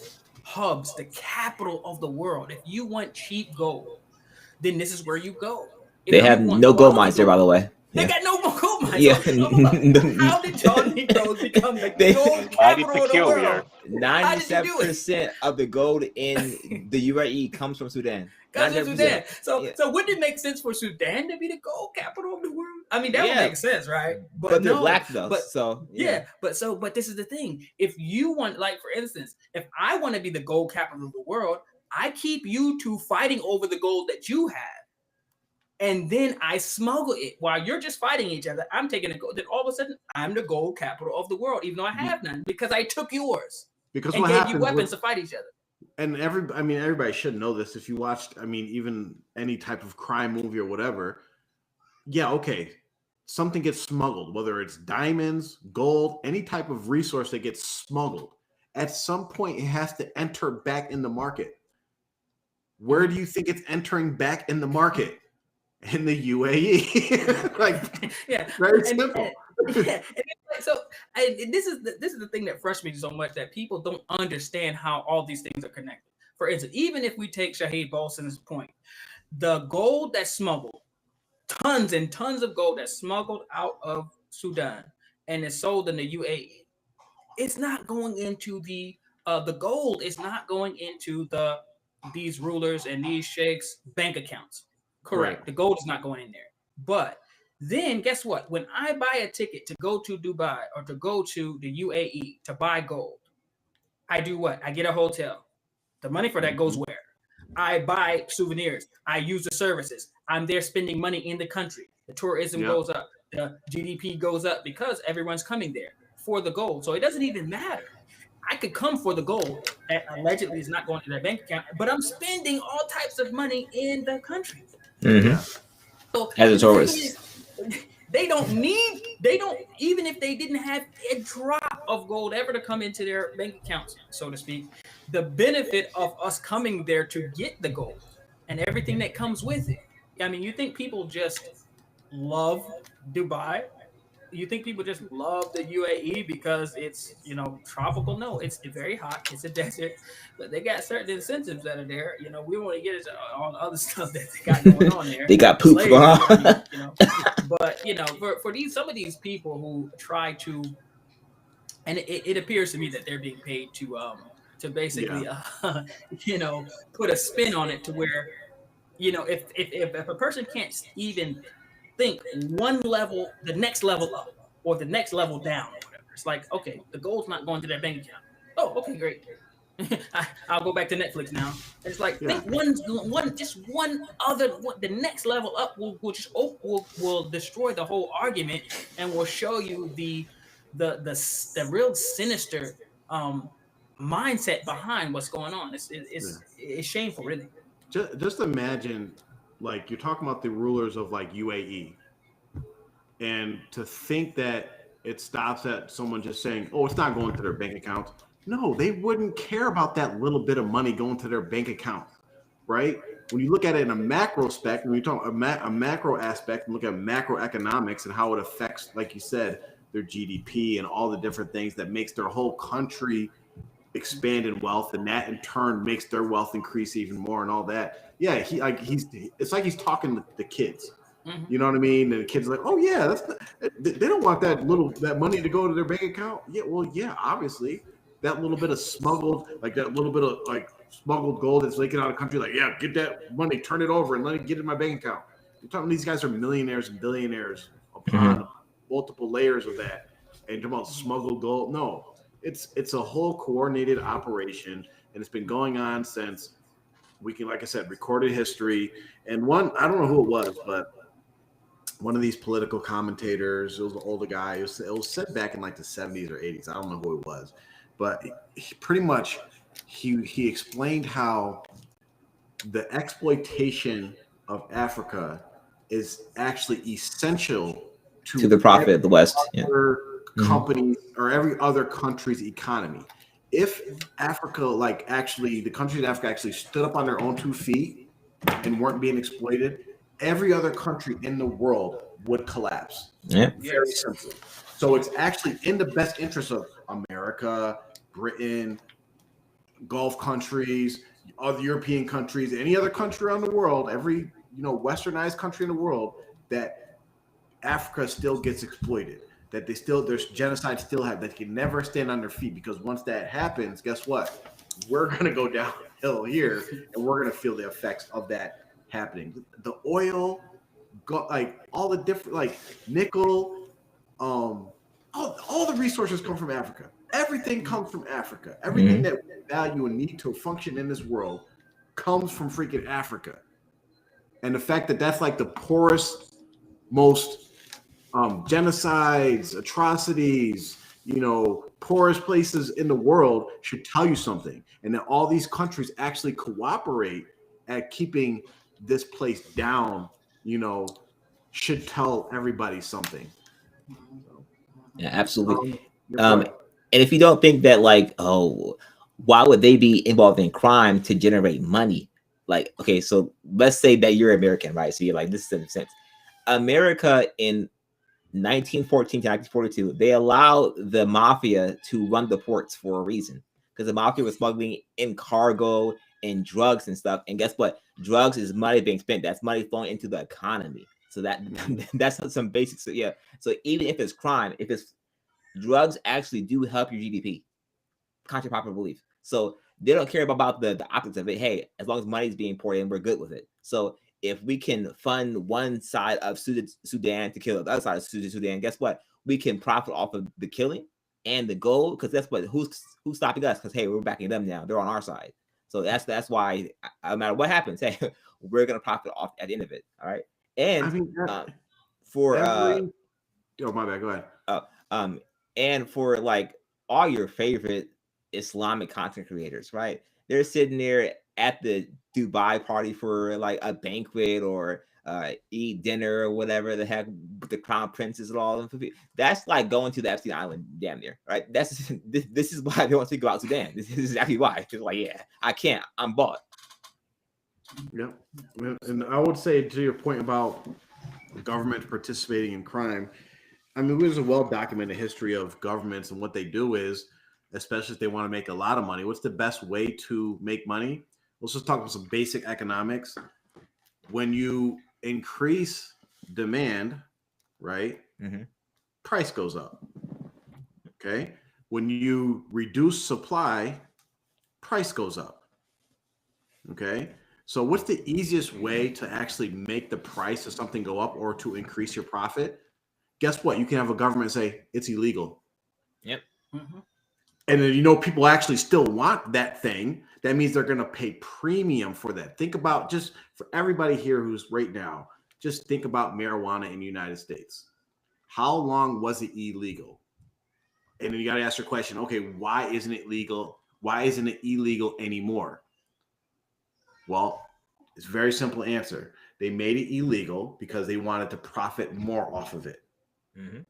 hubs, the capital of the world. If you want cheap gold, then this is where you go. They have no gold mines there, by the way. They got no gold mines. Yeah. How did y'all Negroes become the gold capital of the world? 97% of the gold in the UAE comes from Sudan. Comes from Sudan. So, Yeah. so wouldn't it make sense for Sudan to be the gold capital of the world? I mean, that would make sense, right? But they're black though. But this is the thing. If you want, like for instance, if I want to be the gold capital of the world, I keep you two fighting over the gold that you have. And then I smuggle it while you're just fighting each other. I'm taking the gold. Then all of a sudden, I'm the gold capital of the world, even though I have none, because I took yours. Because and what gave happens you weapons to fight each other. And everybody should know this. If you watched, even any type of crime movie or whatever, yeah, okay, something gets smuggled, whether it's diamonds, gold, any type of resource that gets smuggled. At some point, it has to enter back in the market. Where do you think it's entering back in the market? In the UAE. Very simple. This is the thing that frustrates me so much, that people don't understand how all these things are connected. For instance, even if we take Shaheed Bolson's point, the gold that's smuggled, tons and tons of gold that's smuggled out of Sudan and is sold in the UAE, it's not going into the gold is not going into these rulers and these sheikhs' bank accounts. Correct. Right. The gold is not going in there. But then guess what? When I buy a ticket to go to Dubai or to go to the UAE to buy gold, I do what? I get a hotel. The money for that goes where? I buy souvenirs. I use the services. I'm there spending money in the country. The tourism goes up. The GDP goes up because everyone's coming there for the gold. So it doesn't even matter. I could come for the gold that allegedly is not going to their bank account, but I'm spending all types of money in the country. Mm-hmm. So as a tourist, even if they didn't have a drop of gold ever to come into their bank accounts, so to speak, the benefit of us coming there to get the gold and everything that comes with it. I mean, you think people just love Dubai? You think people just love the UAE because it's, tropical? No, it's very hot. It's a desert, but they got certain incentives that are there. We want to get into all the other stuff that they got going on there. They got poop going on. But for some of these people who try to, and it appears to me that they're being paid to basically, put a spin on it to where, if a person can't even think one level, the next level up, or the next level down, or whatever. It's like, okay, the gold's not going to their bank account. Oh, okay, great. I'll go back to Netflix now. It's like think the next level up will destroy the whole argument and will show you the real sinister mindset behind what's going on. It's shameful, really. Just imagine, like, you're talking about the rulers of like UAE, and to think that it stops at someone just saying, "Oh, it's not going to their bank account." No, they wouldn't care about that little bit of money going to their bank account, right? When you look at it in a macro spec, when you talk a macro aspect, and look at macroeconomics and how it affects, like you said, their GDP and all the different things that makes their whole country expand in wealth, and that in turn makes their wealth increase even more and all that. Yeah, it's like he's talking to the kids. Mm-hmm. You know what I mean? And the kids are like, "Oh yeah, they don't want that money to go to their bank account." Yeah, well, yeah, obviously. That little bit of smuggled gold that's leaking out of the country, like, yeah, get that money, turn it over, and let it get in my bank account. You're talking these guys are millionaires and billionaires upon multiple layers of that. And you're talking about smuggled gold. No, it's a whole coordinated operation, and it's been going on since we can, like I said, recorded history. And I don't know who it was, but one of these political commentators, it was an older guy. It was said back in like the 70s or 80s. I don't know who it was. But he pretty much he explained how the exploitation of Africa is actually essential to the profit of the West. Companies or every other country's economy. If Africa, the countries in Africa actually stood up on their own 2 feet and weren't being exploited, every other country in the world would collapse. Yeah. Very simple. So it's actually in the best interest of America, Britain, Gulf countries, other European countries, any other country around the world, every westernized country in the world, that Africa still gets exploited, that there's genocide still happen, that can never stand on their feet, because once that happens, guess what? We're gonna go downhill here, and we're gonna feel the effects of that happening. The oil, all the different nickel, all the resources come from Africa. Everything comes from Africa. Everything that we value and need to function in this world comes from freaking Africa. And the fact that that's like the poorest, most genocides, atrocities, poorest places in the world should tell you something. And that all these countries actually cooperate at keeping this place down, should tell everybody something. Yeah, absolutely. And if you don't think that, why would they be involved in crime to generate money? Okay, so let's say that you're American, right? So you're like, this doesn't make sense. America in 1914 to 1942, they allowed the mafia to run the ports for a reason, because the mafia was smuggling in cargo and drugs and stuff. And guess what? Drugs is money being spent. That's money flowing into the economy. So that's some basics. So yeah. So even if it's crime, if it's drugs, actually do help your GDP, contrary to popular belief. So they don't care about the optics of it. Hey, as long as money's being poured in, we're good with it. So if we can fund one side of Sudan to kill the other side of Sudan, guess what? We can profit off of the killing and the gold, because that's what who's stopping us? Because hey, we're backing them now. They're on our side. So that's why no matter what happens, hey, we're gonna profit off at the end of it. All right. And my bad. Go ahead. And for all your favorite Islamic content creators, right? They're sitting there at the Dubai party for a banquet or eat dinner or whatever the heck, the crown princes and all of them. That's like going to the Epstein Island, damn near, right? This is why they want to go out Sudan. This is exactly why. It's yeah, I can't. I'm bought. Yeah, and I would say to your point about government participating in crime, I mean, there's a well-documented history of governments, and what they do is, especially if they want to make a lot of money, what's the best way to make money? Let's just talk about some basic economics. When you increase demand, right, price goes up. Okay. When you reduce supply, price goes up. Okay. So what's the easiest way to actually make the price of something go up or to increase your profit? Guess what? You can have a government say it's illegal. Yep. Mm-hmm. And then, people actually still want that thing. That means they're going to pay premium for that. Think about, just for everybody here who's right now, just think about marijuana in the United States. How long was it illegal? And then you got to ask your question, okay, why isn't it legal? Why isn't it illegal anymore? Well, it's a very simple answer. They made it illegal because they wanted to profit more off of it,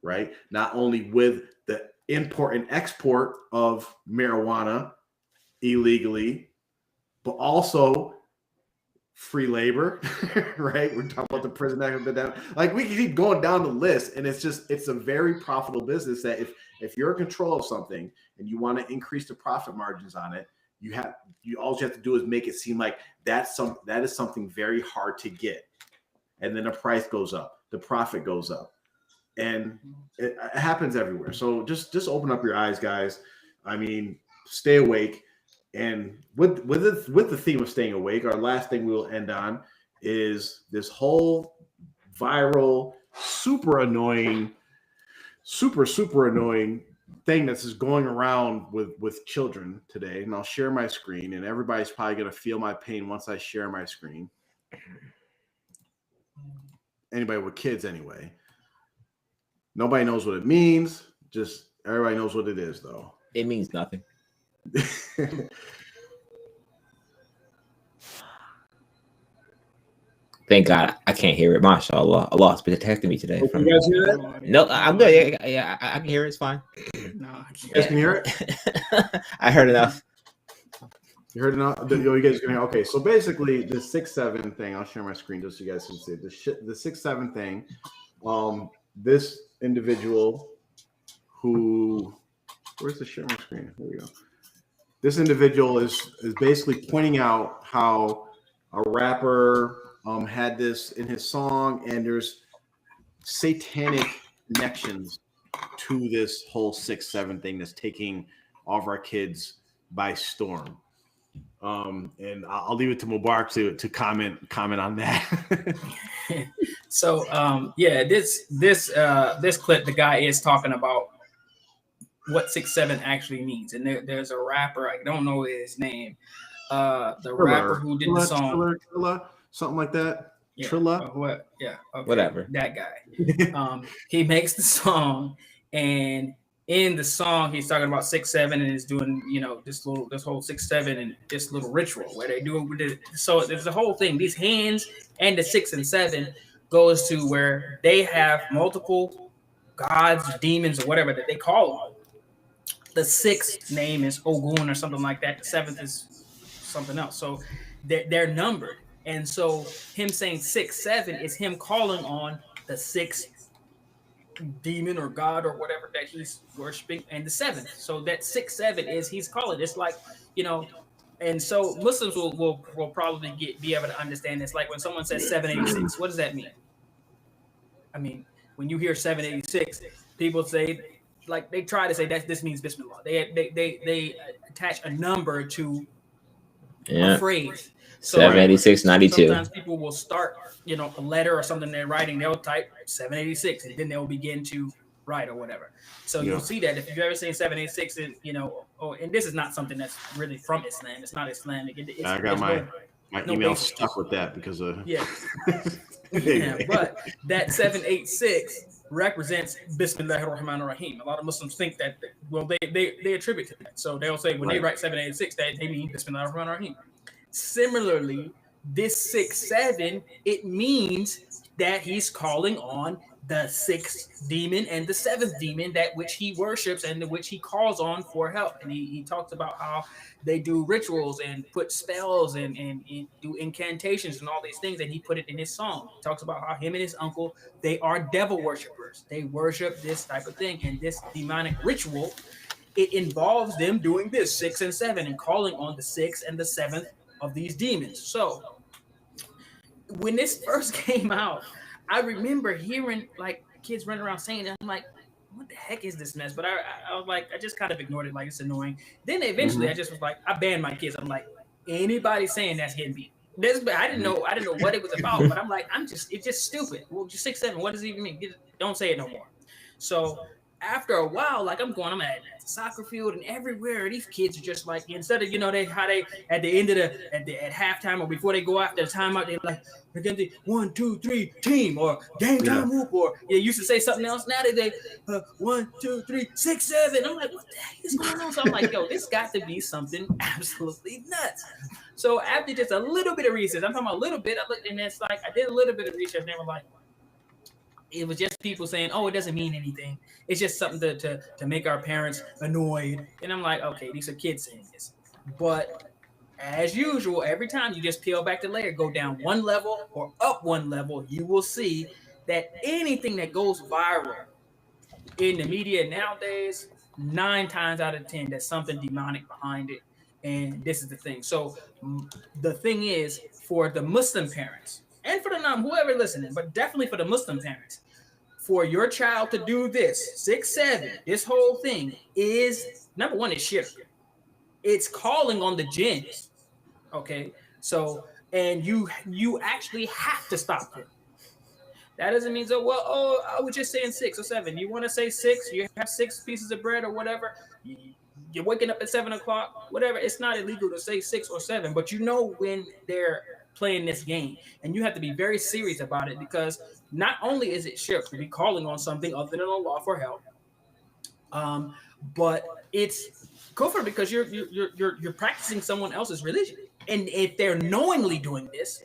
right? Not only with the import and export of marijuana illegally, but also free labor, right? We're talking about the prison act, like we can keep going down the list, and it's a very profitable business that if you're in control of something and you want to increase the profit margins on it, all you have to do is make it seem like that is something very hard to get, and then the price goes up, the profit goes up, and it happens everywhere. So just open up your eyes, guys. I mean, stay awake. And with the theme of staying awake, our last thing we will end on is this whole viral, super annoying thing that's just going around with children today. And I'll share my screen, and everybody's probably going to feel my pain once I share my screen. Anybody with kids, anyway. Nobody knows what it means. Just everybody knows what it is, though. It means nothing. Thank God I can't hear it. MashaAllah. Allah's been protecting me today. You guys hear that? No, I'm good. Yeah, I can hear it. It's fine. No, I can't. You guys can hear it? I heard enough. You heard enough? You guys can hear? Okay, so basically the 6-7 thing, I'll share my screen just so you guys can see it. The 6-7 thing, this individual who, where's the share my screen? Here we go. This individual is basically pointing out how a rapper had this in his song, and there's satanic connections to this whole 6-7 thing that's taking all of our kids by storm. And I'll leave it to Mubarak to comment on that. So this clip, the guy is talking about what 6-7 actually means, and there's a rapper, I don't know his name, rapper who did the song Trilla, something like that. Yeah, Trilla, what? Yeah, okay. Whatever. That guy. He makes the song, and in the song he's talking about 6-7 and is doing this whole 6-7 and this little ritual where they do it. So there's the whole thing. These hands and the 6 and 7 goes to where they have multiple gods, demons, or whatever that they call on. The 6th name is Ogun or something like that. The 7th is something else. So they're numbered. And so him saying 6-7 is him calling on the 6th demon or god or whatever that he's worshiping, and the 7th. So that 6-7 is he's calling. It's like, and so Muslims will probably be able to understand this. Like when someone says 786, what does that mean? I mean, when you hear 786, people say, like, they try to say that this means Bismillah. They attach a number to a phrase. So 786, 92. Sometimes people will start, a letter or something they're writing. They'll type 786, and then they'll begin to write or whatever. So you'll see that if you've ever seen 786, and this is not something that's really from Islam. It's not Islamic. I got my email stuck with that because of but that 786 represents Bismillahir Rahmanir Rahim. A lot of Muslims think that, they attribute to that. So they'll say when they write 786, that they mean Bismillahir Rahmanir Rahim. Similarly, this 6-7, it means that he's calling on the 6th demon and the 7th demon, that which he worships and which he calls on for help. And he talks about how they do rituals and put spells and do incantations and all these things, and he put it in his song. He talks about how him and his uncle, they are devil worshipers. They worship this type of thing, and this demonic ritual, it involves them doing this 6 and 7 and calling on the 6th and the 7th of these demons. So when this first came out, I remember hearing like kids running around saying that. I'm like, what the heck is this mess? But I was like, I just kind of ignored it, like it's annoying. Then eventually I just was like, I banned my kids. I'm like, anybody saying that's getting beat. I didn't know what it was about, but I'm like, it's just stupid. Well, just 6'7", what does it even mean? Don't say it no more. So after a while, like I'm at the soccer field and everywhere, these kids are just like, instead of, they at the end of at halftime or before they go after the timeout, they're like, they're gonna do 1, 2, 3 team or game time whoop, or they used to say something else. Now they 1, 2, 3 6 7. I'm like, what the heck is going on? So I'm like, yo, this got to be something absolutely nuts. So after just a little bit of research, I'm talking about a little bit, I looked, and it's like I did a little bit of research, and they were like, it was just people saying, oh, it doesn't mean anything. It's just something to make our parents annoyed. And I'm like, okay, these are kids saying this. But as usual, every time you just peel back the layer, go down one level or up one level, you will see that anything that goes viral in the media nowadays, 9 times out of 10, there's something demonic behind it. And this is the thing. So the thing is, for the Muslim parents, and for the whoever listening, but definitely for the Muslim parents, for your child to do this 6, 7, this whole thing is, number one, is shirk. It's calling on the jinns. Okay, so and you actually have to stop them. That doesn't mean so. Well, I was just saying 6 or 7. You want to say 6? You have 6 pieces of bread or whatever. You're waking up at 7 o'clock. Whatever. It's not illegal to say 6 or 7, but you know when they're playing this game, and you have to be very serious about it, because not only is it shirk to be calling on something other than Allah for help, but it's kufr because you're practicing someone else's religion. And if they're knowingly doing this,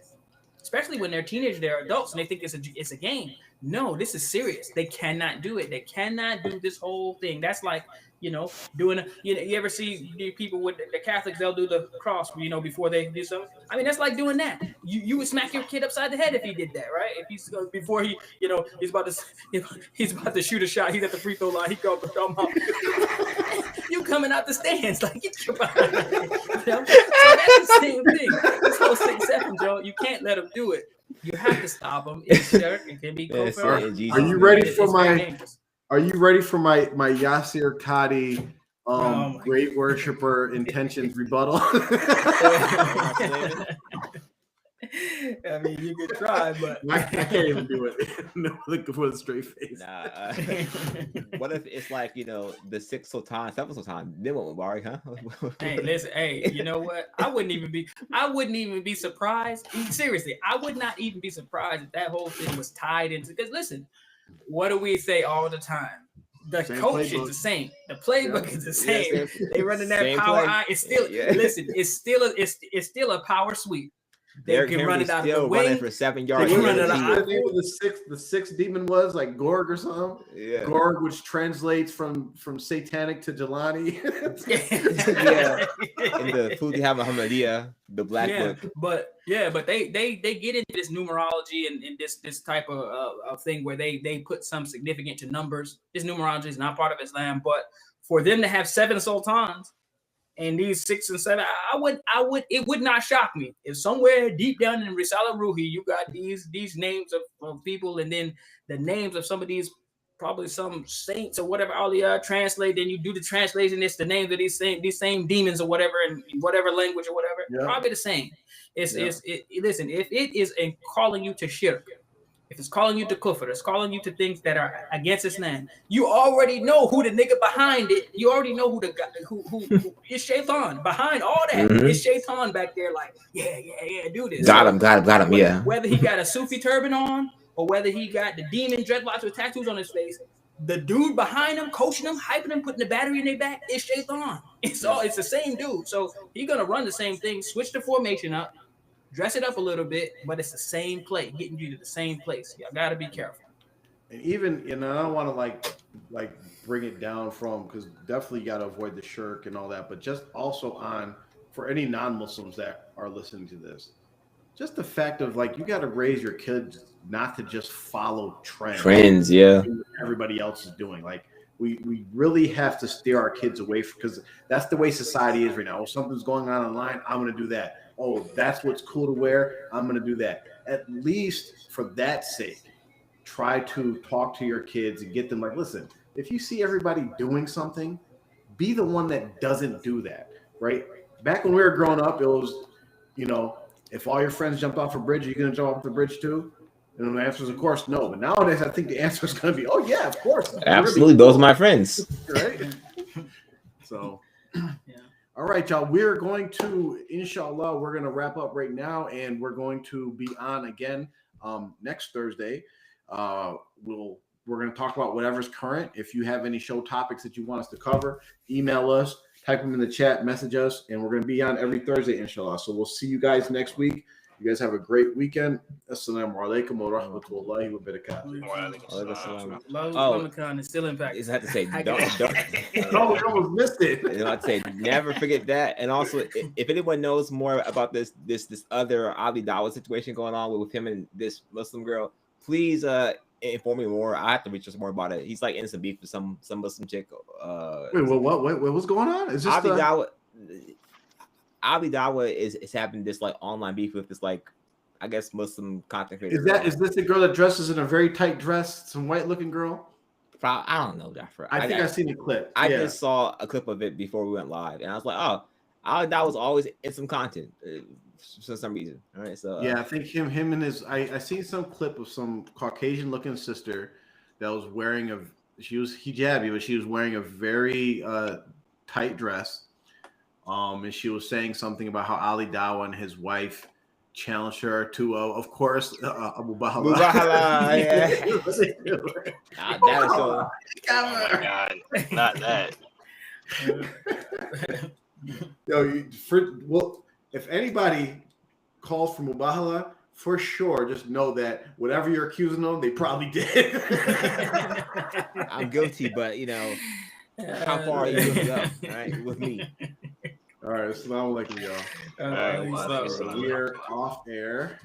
especially when they're teenagers, they're adults, and they think it's a game. No, this is serious. They cannot do it. They cannot do this whole thing. That's like, doing you ever see people with the Catholics, they'll do the cross, before they do something. I mean, that's like doing that. You would smack your kid upside the head if he did that, right? If he's before he, he's about to shoot a shot, he's at the free throw line, he go up, you coming out the stands, like, get your behind. So that's the same thing. This whole 6, 7, Joe, you can't let him do it. You have to stop him. It's shirk. It can be kufr. Are you ready for my? Are you ready for my Yasir Qadi great worshiper intentions rebuttal? I mean, you could try, but I can't even do it. No, looking for a straight face. Nah. What if it's like, the 6 sultan, 7 sultan? Then what, Mubari, huh? Hey, listen. Hey, you know what? I wouldn't even be surprised. Seriously, I would not even be surprised if that whole thing was tied into. Because listen, what do we say all the time? The coach is the same. The playbook is the same. Yeah, they running that power eye. It's still listen. It's still a power sweep. They can run it out of the wing. Running for 7 yards. The sixth demon was like Gorg or something. Yeah. Gorg, which translates from satanic to Jelani. Yeah. In the Fudiha Muhammadiyah, the black book. But they get into this numerology and this type of thing where they put some significance to numbers. This numerology is not part of Islam, but for them to have 7 sultans and these 6 and 7, it would not shock me if somewhere deep down in Risala Ruhi you got these names of people, and then the names of some of these, probably some saints or whatever, Aliyah translate. Then you do the translation. It's the names of these same demons or whatever in whatever language or whatever. Yeah. Probably the same. Listen, if it is calling you to shirk, if it's calling you to kufr, it's calling you to things that are against Islam, you already know who the nigga behind it. You already know who the guy who is shaitan behind all that. Mm-hmm. It's shaitan back there, like, yeah, do this. Got him, yeah. Whether he got a Sufi turban on or whether he got the demon dreadlocks with tattoos on his face, the dude behind him, coaching him, hyping him, putting the battery in their back, is shaitan. It's the same dude. So he's gonna run the same thing, switch the formation up, dress it up a little bit, but it's the same play, getting you to the same place. Y'all gotta be careful. And even, I don't want to like bring it down from, because definitely you gotta avoid the shirk and all that, but just also for any non-Muslims that are listening to this, just the fact of, like, you gotta raise your kids not to just follow trends, yeah, everybody else is doing. Like, we really have to steer our kids away, because that's the way society is right now. Oh, something's going on online, I'm gonna do that. Oh, that's what's cool to wear, I'm going to do that. At least for that sake, try to talk to your kids and get them like, listen, if you see everybody doing something, be the one that doesn't do that, right? Back when we were growing up, it was, if all your friends jumped off a bridge, are you going to jump off the bridge too? And the answer is, of course, no. But nowadays, I think the answer is going to be, oh, yeah, of course. Absolutely. Those are my friends. Right? So, all right, y'all. We're going to, inshallah, we're going to wrap up right now, and we're going to be on again next Thursday. We're going to talk about whatever's current. If you have any show topics that you want us to cover, email us, type them in the chat, message us, and we're going to be on every Thursday, inshallah. So we'll see you guys next week. You guys have a great weekend. Assalamu alaikum wa rahmatullahi wa barakatuh. Oh, is still impacted. Is that to say, don't. Oh, we almost missed it. I'd say never forget that. And also, if anyone knows more about this other Ali Dawa situation going on with him and this Muslim girl, please inform me more. I have to research more about it. He's like in some beef with some Muslim chick. Wait, what's going on? Is this Ali Dawa? Ali Dawa is having this like online beef with this like, I guess, Muslim content creator. Is this the girl that dresses in a very tight dress, some white looking girl? I don't know, Jaffer. I think I've seen the clip. I just saw a clip of it before we went live, and I was like, oh, Ali Dawa's always in some content for some reason. All right, so I think him and his. I seen some clip of some Caucasian looking sister that was wearing she was hijabi, but she was wearing a very tight dress. And she was saying something about how Ali Dawa and his wife challenged her to, of course, Abu Bahala. That is so. Oh my God, not that. If anybody calls for Mubahala, for sure, just know that whatever you're accusing them, they probably did. I'm guilty, but how far are you going to go? All right, with me. All right, assalamu alaikum, y'all. All right, We're off air.